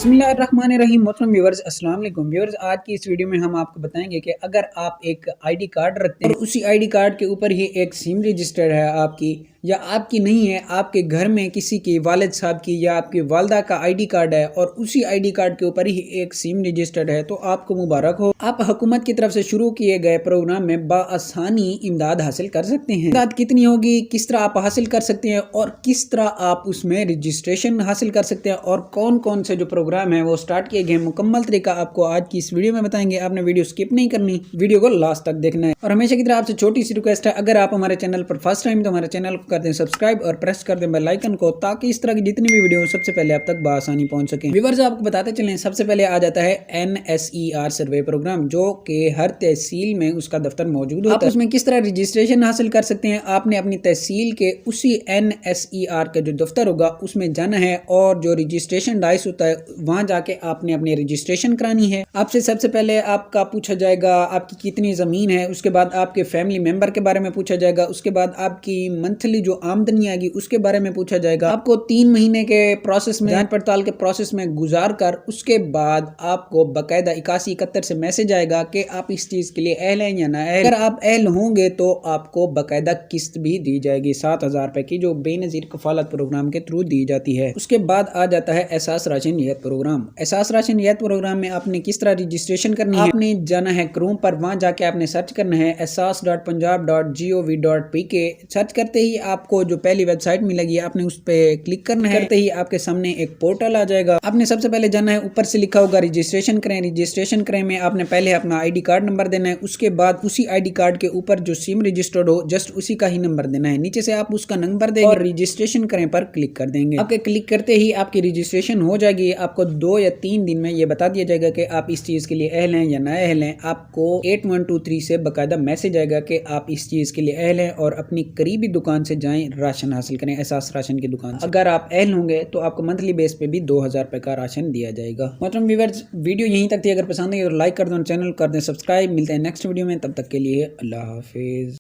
बिस्मिल्लाहिर्रहमानिर्रहीम। मोहतरम व्यूअर्स, अस्सलाम वालेकुम व्यूअर्स। आज की इस वीडियो में हम आपको बताएंगे कि अगर आप एक आईडी कार्ड रखते हैं और उसी आईडी कार्ड के ऊपर ही एक सिम रजिस्टर्ड है आपकी, या आपकी नहीं है, आपके घर में किसी की वालिद साहब की या आपकी वालदा का आईडी कार्ड है और उसी आईडी कार्ड के ऊपर ही एक सिम रजिस्टर्ड है, तो आपको मुबारक हो। आप हुकूमत की तरफ से शुरू किए गए प्रोग्राम में बाआसानी इमदाद हासिल कर सकते हैं। इमदाद कितनी होगी, किस तरह आप हासिल कर सकते हैं और किस तरह आप उसमें रजिस्ट्रेशन हासिल कर सकते हैं और कौन कौन से जो प्रोग्राम है वो स्टार्ट किए गए, मुकम्मल तरीका आपको आज की इस वीडियो में बताएंगे। आपने वीडियो स्किप नहीं करनी, वीडियो को लास्ट तक देखना है। और हमेशा की तरह आपसे छोटी सी रिक्वेस्ट है, अगर आप हमारे चैनल पर फर्स्ट टाइम तो हमारे चैनल को कर दें सब्सक्राइब और प्रेस कर दें बेल आइकन को, ताकि इस तरह की जितनी भी वीडियो सबसे पहले आप तक बआसानी पहुंच सके। व्यूअर्स, आपको बताते चलें, सबसे पहले आ जाता है NSER सर्वे प्रोग्राम, जो कि हर तहसील में उसका दफ्तर मौजूद होता है। आप उसमें किस तरह रजिस्ट्रेशन हासिल कर सकते हैं, आपने अपनी तहसील के उसी NSER का जो दफ्तर होगा उसमें जाना है और जो रजिस्ट्रेशन डाइस होता है वहां जाके आपने अपनी रजिस्ट्रेशन करानी है। आपसे सबसे पहले आपका पूछा जाएगा आपकी कितनी ज़मीन है, उसके बाद आपके फैमिली मेंबर के बारे में पूछा जाएगा, उसके बाद आपकी मंथली जो आमदनी आएगी उसके बारे में पूछा जाएगा। आपको 3 महीने के प्रोसेस में, जांच पड़ताल के प्रोसेस में गुजार कर उसके बाद आपको बाकायदा 8171 से मैसेज आएगा कि आप इस चीज़ के लिए अहल हैं या ना अहल। अगर आप अहल होंगे तो आपको बाकायदा किस्त भी दी जाएगी 7000 रुपए की, जो बेनज़ीर कफालत प्रोग्राम के थ्रू दी जाती है। उसके बाद आ जाता है एहसास राशन रियायत प्रोग्राम। एहसास राशन रियायत प्रोग्राम में आपने किस तरह रजिस्ट्रेशन करनी है, आपने जाना है क्रोम पर, वहां जाके आपने सर्च करना है ehsas.punjab.gov.pk। सर्च करते ही आपको जो पहली वेबसाइट मिलेगी आपने उस पर क्लिक करना है। करते ही आपके सामने एक पोर्टल आ जाएगा। आपने सबसे पहले जाना है, ऊपर से लिखा होगा रजिस्ट्रेशन करें। रजिस्ट्रेशन करें में आपने पहले अपना आईडी कार्ड नंबर देना है, उसके बाद उसी आईडी कार्ड के ऊपर जो सिम रजिस्टर्ड हो जस्ट उसी का ही नंबर देना है। नीचे से आप उसका नंबर देंगे और रजिस्ट्रेशन करें पर क्लिक कर देंगे। आपके क्लिक करते ही आपकी रजिस्ट्रेशन हो जाएगी। आपको 2 या 3 दिन में ये बता दिया जाएगा कि आप इस चीज के लिए अहल हैं या ना अहल हैं। आपको 8123 से बाकायदा मैसेज आएगा कि आप इस चीज के लिए अहल हैं और अपनी करीबी दुकान से जाएं, राशन हासिल करें, एहसास राशन की दुकान से। अगर आप अहल होंगे तो आपको मंथली बेस पे भी 2000 रुपए का राशन दिया जाएगा। मोहतरम व्यूअर्स, वीडियो यहीं तक थी। अगर पसंद आई तो लाइक कर दो, चैनल कर दें सब्सक्राइब। मिलते हैं नेक्स्ट वीडियो में, तब तक के लिए अल्लाह हाफिज।